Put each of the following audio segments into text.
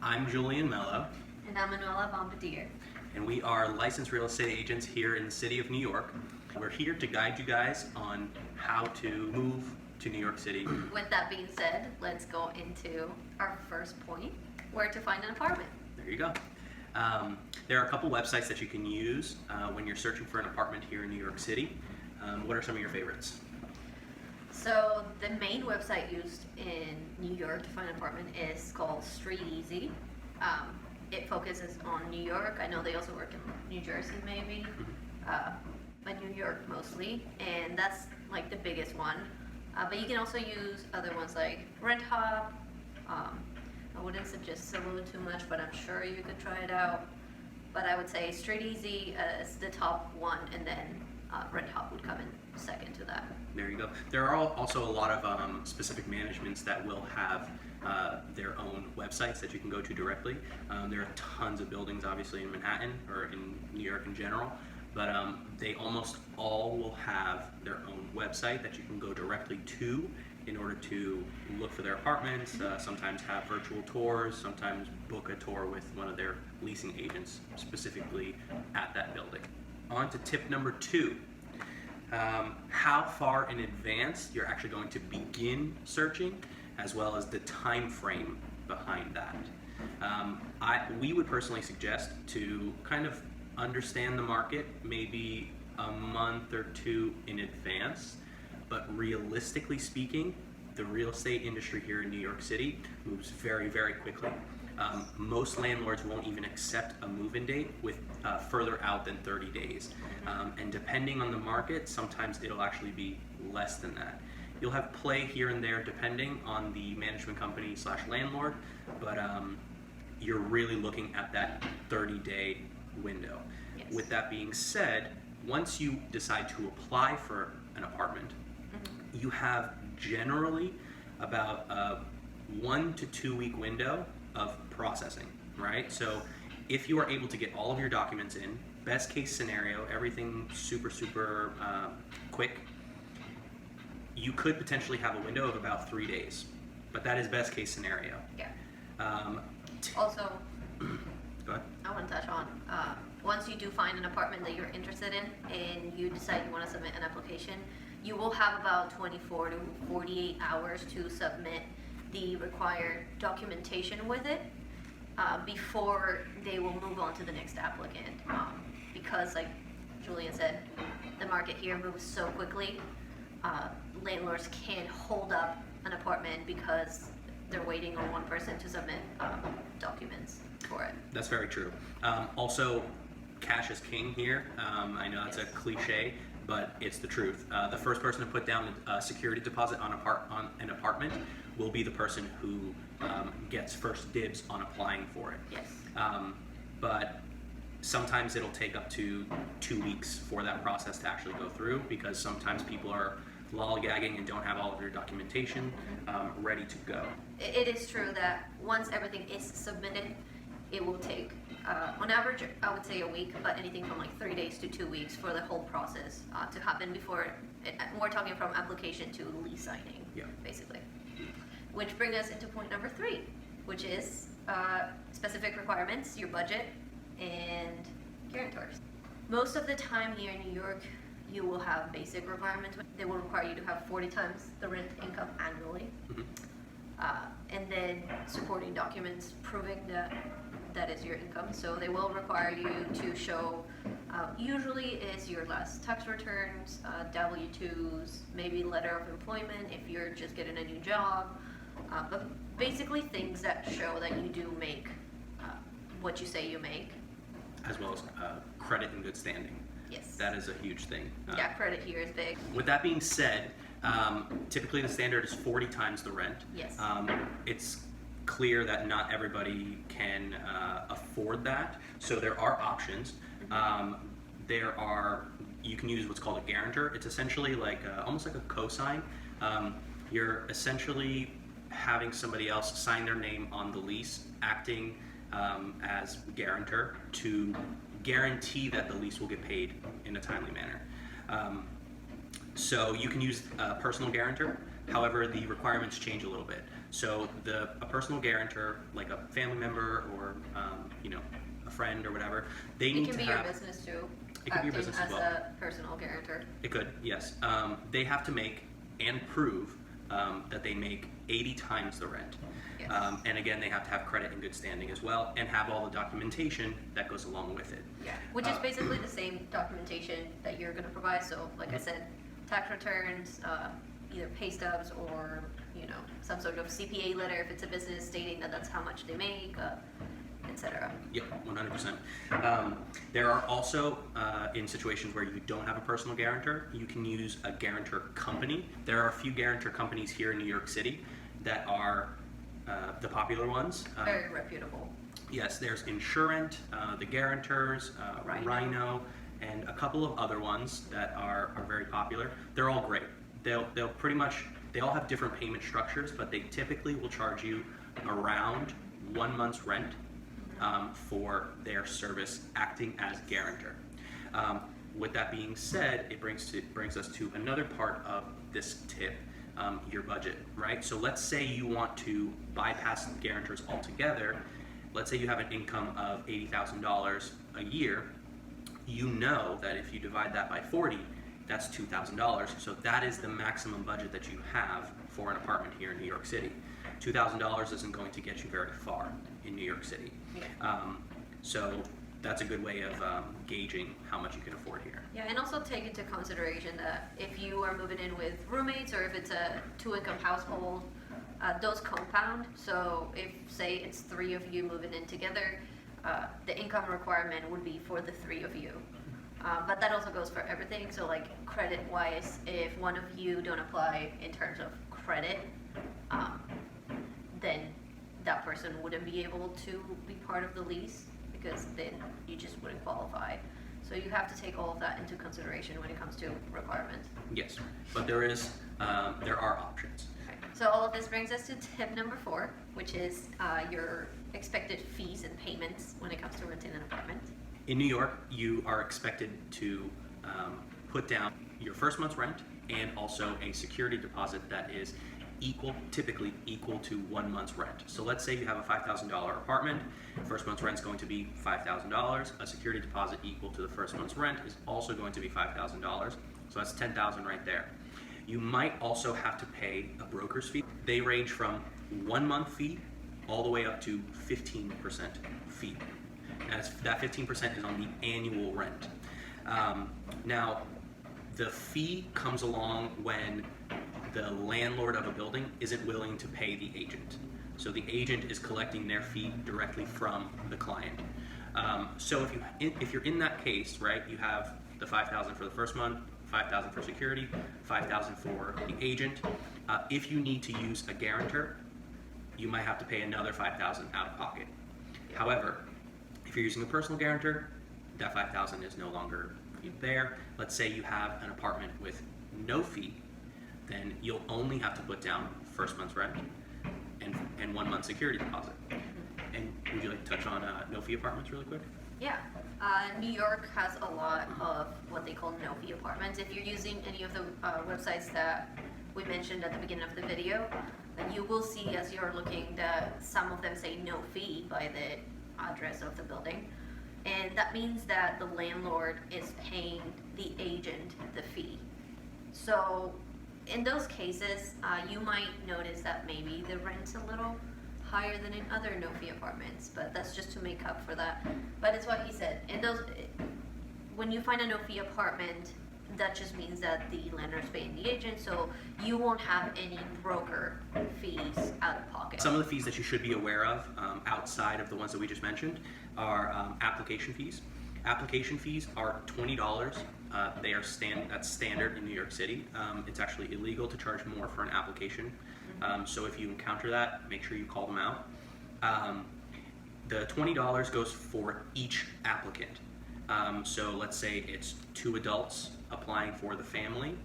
I'm Julian Mello, And I'm Manuela Bombardier. and we are licensed real estate agents here in the city of New York. We're here to guide you guys on how to move to New York City. With that being said, let's go into our first point, where to find an apartment. There you go. There are a couple websites that you can use when you're searching for an apartment here in New York City. What are some of your favorites? So the main website used in New York to find an apartment is called Street Easy. It focuses on New York. I know they also work in New Jersey maybe, but New York mostly, and that's like the biggest one. But you can also use other ones like RentHop. I wouldn't suggest Zillow too much, but I'm sure you could try it out. But I would say Street Easy is the top one, and then RentHop would come in second to that. There you go. There are also a lot of specific managements that will have their own websites that you can go to directly. There are tons of buildings, obviously, in Manhattan or in New York in general, but they almost all will have their own website that you can go directly to in order to look for their apartments, sometimes have virtual tours, sometimes book a tour with one of their leasing agents specifically at that building. On to tip number 2. How far in advance you're actually going to begin searching, as well as the time frame behind that. We would personally suggest to kind of understand the market maybe a month or two in advance, but realistically speaking, the real estate industry here in New York City moves very, very quickly. Most landlords won't even accept a move-in date with further out than 30 days. And depending on the market, sometimes it'll actually be less than that. You'll have play here and there depending on the management company / landlord, but you're really looking at that 30-day window. Yes. With that being said, once you decide to apply for an apartment, you have generally about a 1 to 2 week window of processing, right? So if you are able to get all of your documents in, best case scenario, everything super quick, you could potentially have a window of about 3 days, but that is best case scenario. Yeah. Also, Go ahead. I want to touch on, once you do find an apartment that you're interested in and you decide you want to submit an application, you will have about 24 to 48 hours to submit the required documentation with it before they will move on to the next applicant. Because like Julian said, the market here moves so quickly, landlords can't hold up an apartment because they're waiting on one person to submit documents for it. That's very true. Also, cash is king here. I know that's a cliche, but it's the truth. The first person to put down a security deposit on an apartment will be the person who gets first dibs on applying for it. Yes. But sometimes it'll take up to 2 weeks for that process to actually go through, because sometimes people are lollygagging and don't have all of your documentation ready to go. It is true that once everything is submitted, it will take, on average, I would say a week, but anything from like 3 days to 2 weeks for the whole process to happen before, we're talking from application to lease signing, basically. Which brings us into point number 3, which is specific requirements, your budget, and guarantors. Most of the time here in New York, you will have basic requirements. They will require you to have 40 times the rent income annually. And then supporting documents proving that that is your income. So they will require you to show, usually is your last tax returns, W-2s, maybe letter of employment if you're just getting a new job. But basically things that show that you do make what you say you make. As well as credit in good standing. Yes. That is a huge thing. Yeah, credit here is big. With that being said, typically the standard is 40 times the rent. Yes. It's clear that not everybody can afford that, so there are options. You can use what's called a guarantor. It's essentially like almost like a cosign. You're essentially having somebody else sign their name on the lease, acting as guarantor to guarantee that the lease will get paid in a timely manner. So you can use a personal guarantor. However, the requirements change a little bit. So a personal guarantor, like a family member or a friend or whatever, they It need can to be have. your business too. It could be your acting business as as well. a personal guarantor. It could, yes. They have to make and prove that they make 80 times the rent. Yes. And again, they have to have credit in good standing as well, and have all the documentation that goes along with it. Yeah, which is basically the same documentation that you're going to provide. So, like I said, tax returns, either pay stubs or some sort of CPA letter if it's a business stating that that's how much they make, etc. Yep, 100%. There are also, in situations where you don't have a personal guarantor, you can use a guarantor company. There are a few guarantor companies here in New York City that are the popular ones. Very reputable. Yes, there's Insurant, the Guarantors, Rhino, and a couple of other ones that are very popular. They're all great. They'll pretty much, they all have different payment structures, but they typically will charge you around 1 month's rent for their service acting as guarantor. With that being said, it brings us to another part of this tip, your budget, right? So let's say you want to bypass guarantors altogether. Let's say you have an income of $80,000 a year. You know that if you divide that by 40, that's $2,000. So that is the maximum budget that you have for an apartment here in New York City. $2,000 isn't going to get you very far in New York City. Yeah. So that's a good way of gauging how much you can afford here. Yeah, and also take into consideration that if you are moving in with roommates or if it's a two-income household, those compound. So if, say, it's 3 of you moving in together, the income requirement would be for the 3 of you. But that also goes for everything. So like credit-wise, if one of you don't apply in terms of credit, then that person wouldn't be able to be part of the lease because then you just wouldn't qualify. So you have to take all of that into consideration when it comes to requirements. Yes, but there are options. Okay. So all of this brings us to tip number 4, which is your expected fees and payments when it comes to renting an apartment. In New York, you are expected to put down your first month's rent and also a security deposit that is typically equal to 1 month's rent. So let's say you have a $5,000 apartment, first month's rent is going to be $5,000. A security deposit equal to the first month's rent is also going to be $5,000. So that's $10,000 right there. You might also have to pay a broker's fee. They range from 1 month fee all the way up to 15% fee. That 15% is on the annual rent. Now, the fee comes along when the landlord of a building isn't willing to pay the agent. So the agent is collecting their fee directly from the client. So if you're in that case, right, you have the $5,000 for the first month, $5,000 for security, $5,000 for the agent. If you need to use a guarantor, you might have to pay another $5,000 out of pocket. However, if you're using a personal guarantor, that $5,000 is no longer there. Let's say you have an apartment with no fee, then you'll only have to put down first month's rent and 1 month security deposit. And would you like to touch on no fee apartments really quick? Yeah. New York has a lot of what they call no fee apartments. If you're using any of the websites that we mentioned at the beginning of the video, then you will see as you're looking that some of them say no fee by the address of the building. And that means that the landlord is paying the agent the fee. So in those cases, you might notice that maybe the rent's a little higher than in other no-fee apartments, but that's just to make up for that. But it's what he said. When you find a no-fee apartment, that just means that the landlord's paying the agent, so you won't have any broker fees out of pocket. Some of the fees that you should be aware of outside of the ones that we just mentioned are application fees. Application fees are $20. They are that's standard in New York City. It's actually illegal to charge more for an application. So if you encounter that, make sure you call them out. The $20 goes for each applicant. So let's say it's 2 adults applying for the family.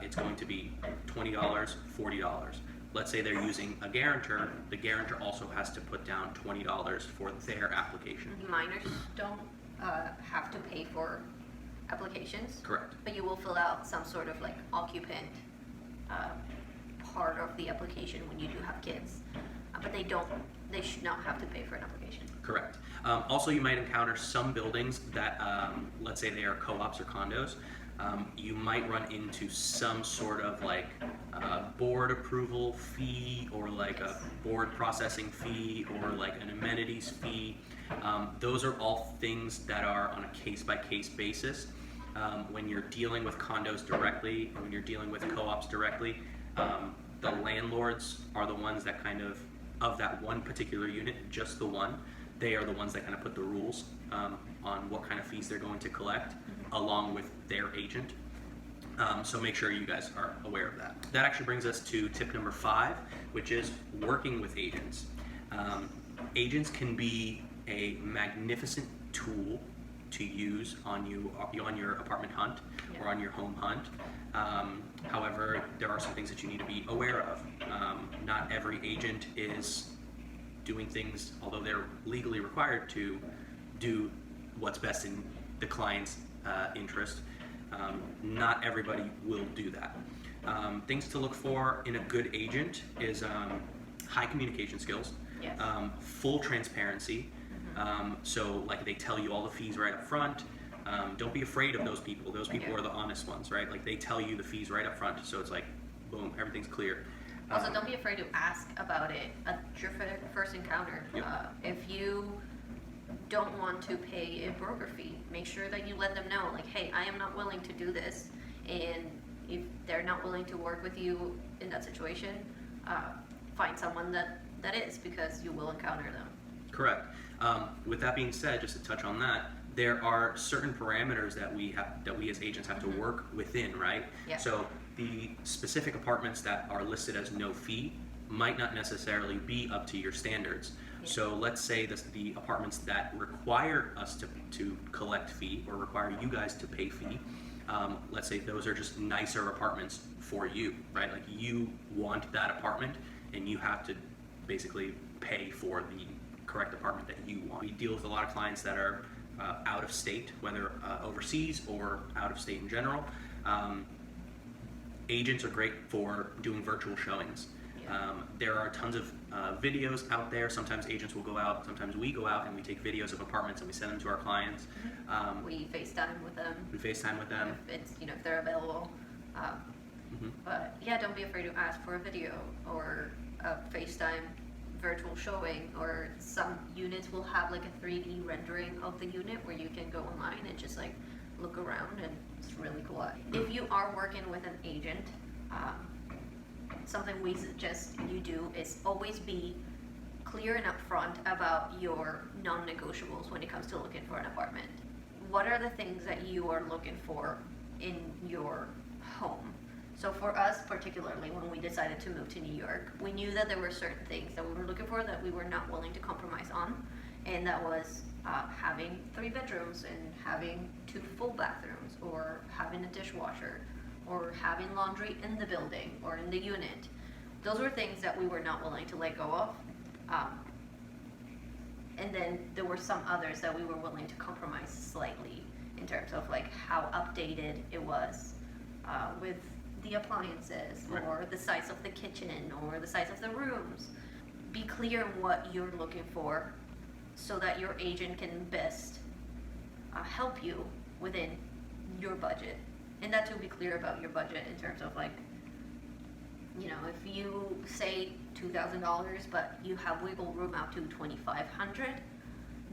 It's going to be $20, $40. Let's say they're using a guarantor. The guarantor also has to put down $20 for their application. Minors don't have to pay for applications. Correct. But you will fill out some sort of like occupant part of the application when you do have kids, but they should not have to pay for an application. Correct. Also, you might encounter some buildings that, let's say they are co-ops or condos. You might run into some sort of like board approval fee, or like a board processing fee, or like an amenities fee. Those are all things that are on a case-by-case basis. When you're dealing with condos directly, or when you're dealing with co-ops directly, the landlords are the ones that of that one particular unit, just the one, they are the ones that kind of put the rules on what kind of fees they're going to collect, along with their agent. So make sure you guys are aware of that. That actually brings us to tip number 5, which is working with agents. Agents can be a magnificent tool to use on your apartment hunt or on your home hunt. However, there are some things that you need to be aware of. Not every agent is doing things, although they're legally required to do what's best in the client's interest. Not everybody will do that. Things to look for in a good agent is high communication skills, Yes. Full transparency. So like they tell you all the fees right up front. Don't be afraid of those people. Those people are the honest ones, right? Like they tell you the fees right up front, so it's like, boom, everything's clear. Also, don't be afraid to ask about it at your first encounter. Yep. If you don't want to pay a broker fee, make sure that you let them know, like, hey, I am not willing to do this. And if they're not willing to work with you in that situation, find someone that is, because you will encounter them. Correct. With that being said, just to touch on that, there are certain parameters that we as agents have to work within, right? Yeah. So the specific apartments that are listed as no fee might not necessarily be up to your standards. Yeah. So let's say the apartments that require us to collect fee, or require you guys to pay fee, let's say those are just nicer apartments for you, right? Like you want that apartment and you have to basically pay for the correct apartment that you want. We deal with a lot of clients that are out of state, whether overseas or out of state in general. Agents are great for doing virtual showings. There are tons of videos out there. Sometimes agents will go out, sometimes we go out and we take videos of apartments and we send them to our clients. We FaceTime with them. We FaceTime with them. If it's, if they're available. But yeah, don't be afraid to ask for a video or a FaceTime virtual showing, or some units will have like a 3D rendering of the unit where you can go online and just like look around, and it's really cool. If you are working with an agent, something we suggest you do is always be clear and upfront about your non-negotiables when it comes to looking for an apartment. What are the things that you are looking for in your home? So for us, particularly when we decided to move to New York, we knew that there were certain things that we were looking for that we were not willing to compromise on, and that was having 3 bedrooms and having 2 full bathrooms, or having a dishwasher, or having laundry in the building or in the unit. Those were things that we were not willing to let go of. And then there were some others that we were willing to compromise slightly in terms of like how updated it was with the appliances, Right. or the size of the kitchen, or the size of the rooms. Be clear in what you're looking for so that your agent can best help you within your budget. And that to be clear about your budget in terms of like, if you say $2,000 but you have wiggle room up to $2,500,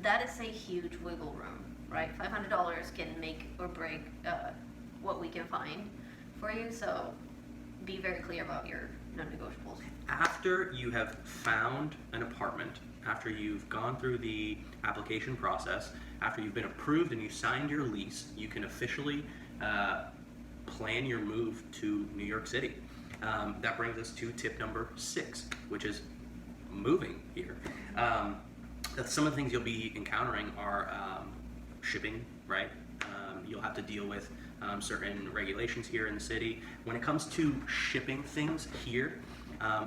that is a huge wiggle room, right? $500 can make or break what we can find for you, so be very clear about your non-negotiables. After you have found an apartment, after you've gone through the application process, after you've been approved and you signed your lease, you can officially plan your move to New York City. That brings us to tip number 6, which is moving here. Some of the things you'll be encountering are shipping, right? You'll have to deal with certain regulations here in the city. When it comes to shipping things here,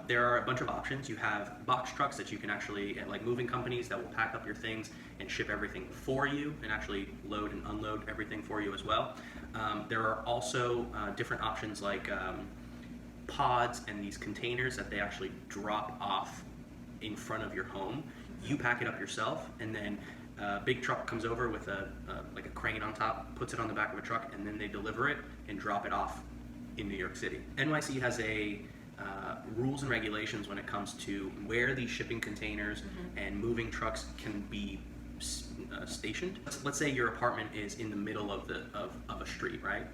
there are a bunch of options. You have box trucks that you can actually, like moving companies that will pack up your things and ship everything for you, and actually load and unload everything for you as well. There are also different options like pods and these containers that they actually drop off in front of your home. You pack it up yourself, and then a big truck comes over with like a crane on top, puts it on the back of a truck, and then they deliver it and drop it off in New York City. NYC has a rules and regulations when it comes to where these shipping containers and moving trucks can be stationed. Let's say your apartment is in the middle of a street, right?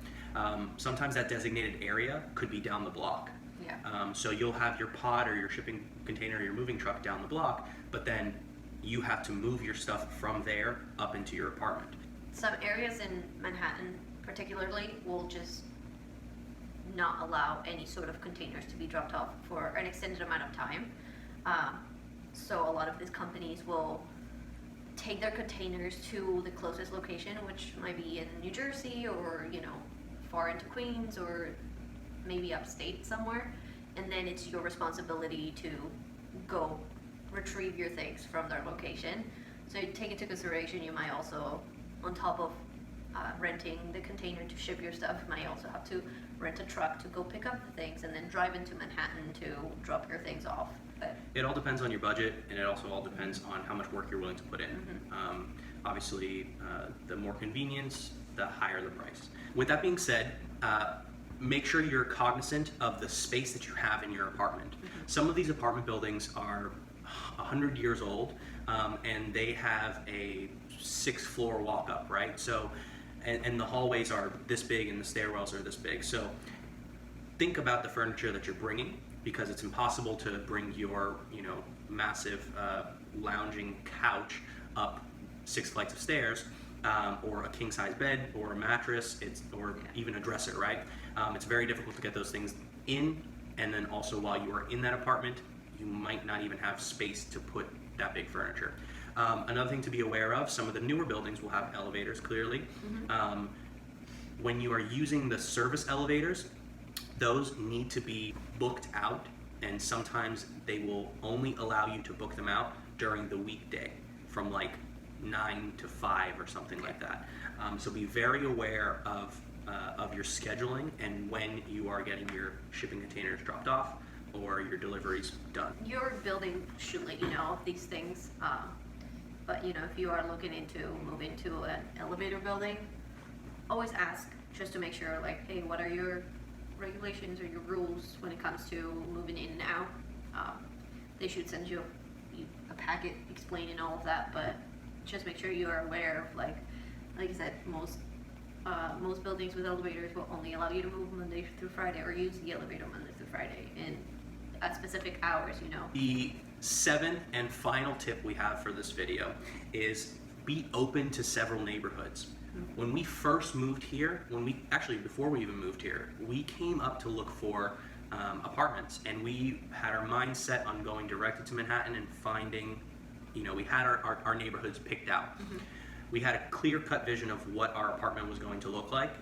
Sometimes that designated area could be down the block. Yeah. So you'll have your pod or your shipping container or your moving truck down the block, but then you have to move your stuff from there up into your apartment. Some areas in Manhattan particularly will just not allow any sort of containers to be dropped off for an extended amount of time. So a lot of these companies will take their containers to the closest location, which might be in New Jersey or, far into Queens or maybe upstate somewhere. And then it's your responsibility to go retrieve your things from their location. So take into consideration, you might also, on top of renting the container to ship your stuff, you might also have to rent a truck to go pick up the things and then drive into Manhattan to drop your things off. But it all depends on your budget, and it also all depends on how much work you're willing to put in. Obviously, the more convenience, the higher the price. With that being said, make sure you're cognizant of the space that you have in your apartment. Some of these apartment buildings are 100 years old, and they have a 6-floor walk up, right? So, and the hallways are this big and the stairwells are this big. So think about the furniture that you're bringing, because it's impossible to bring your, massive lounging couch up 6 flights of stairs, or a king-size bed, or a mattress, or even a dresser, right? It's very difficult to get those things in, and then also while you are in that apartment, you might not even have space to put that big furniture. Another thing to be aware of, some of the newer buildings will have elevators, clearly. When you are using the service elevators, those need to be booked out, and sometimes they will only allow you to book them out during the weekday from like 9 to 5 or something like that. So be very aware of your scheduling and when you are getting your shipping containers dropped off or your deliveries done. your building should let you know of these things. But if you are looking into moving to an elevator building, always ask just to make sure, like, hey, what are your regulations or your rules when it comes to moving in and out? They should send you a packet explaining all of that, but just make sure you are aware of, like I said, most buildings with elevators will only allow you to move Monday through Friday, or use the elevator Monday through Friday, and at specific hours, The 7th and final tip we have for this video is be open to several neighborhoods. When we first moved here, before we even moved here, we came up to look for apartments, and we had our mind set on going directly to Manhattan and finding, we had our neighborhoods picked out. We had a clear-cut vision of what our apartment was going to look like,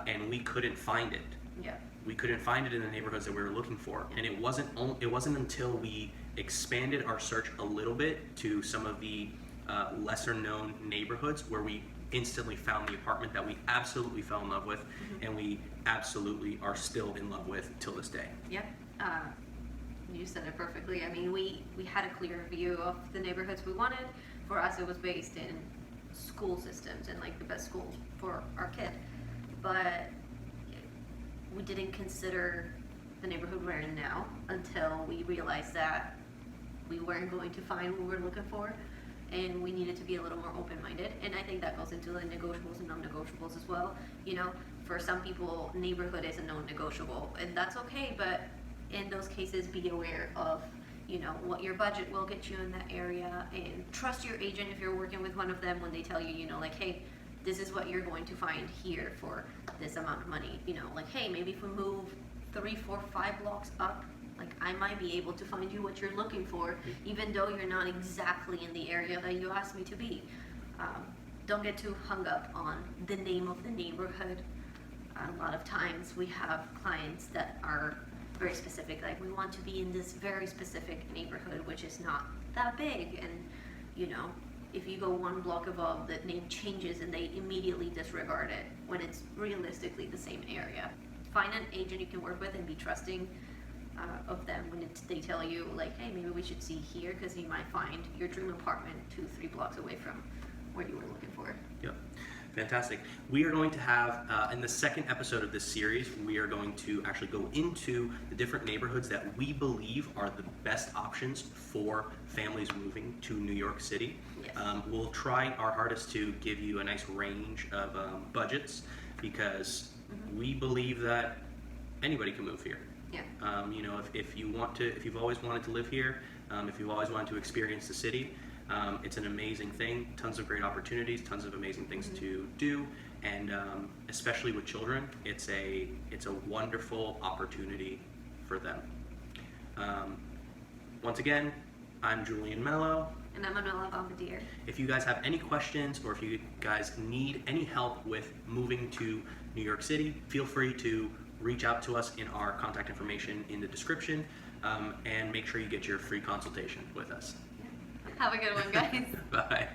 and we couldn't find it. Yeah. We couldn't find it in the neighborhoods that we were looking for, and it wasn't until we expanded our search a little bit to some of the lesser-known neighborhoods where we instantly found the apartment that we absolutely fell in love with, and we absolutely are still in love with till this day. Yep. You said it perfectly. I mean, we had a clear view of the neighborhoods we wanted. For us, it was based in school systems and like the best schools for our kid, but we didn't consider the neighborhood we're in now until we realized that we weren't going to find what we were looking for, and we needed to be a little more open-minded. And I think that goes into the negotiables and non-negotiables as well. For some people, neighborhood is a non-negotiable, and that's okay, but in those cases, be aware of what your budget will get you in that area, and trust your agent if you're working with one of them when they tell you, like, hey, this is what you're going to find here for this amount of money. Like, hey, maybe if we move 3, 4, 5 blocks up, like, I might be able to find you what you're looking for, even though you're not exactly in the area that you asked me to be. Don't get too hung up on the name of the neighborhood. A lot of times we have clients that are very specific, like, we want to be in this very specific neighborhood, which is not that big, and if you go 1 block above, the name changes and they immediately disregard it when it's realistically the same area. find an agent you can work with and be trusting of them when they tell you, like, hey, maybe we should see here, because you might find your dream apartment 2-3 blocks away from where you were looking for. Yep. Fantastic. We are going to have, in the second episode of this series, we are going to actually go into the different neighborhoods that we believe are the best options for families moving to New York City. Yes. We'll try our hardest to give you a nice range of budgets, because we believe that anybody can move here. Yeah. You know, if you want to, if you've always wanted to live here, if you've always wanted to experience the city, it's an amazing thing. Tons of great opportunities, tons of amazing things to do, and especially with children, it's a wonderful opportunity for them. Once again, I'm Julian Mello. And I'm Manuela Bombardier. If you guys have any questions, or if you guys need any help with moving to New York City, feel free to reach out to us in our contact information in the description, and make sure you get your free consultation with us. Have a good one, guys. Bye.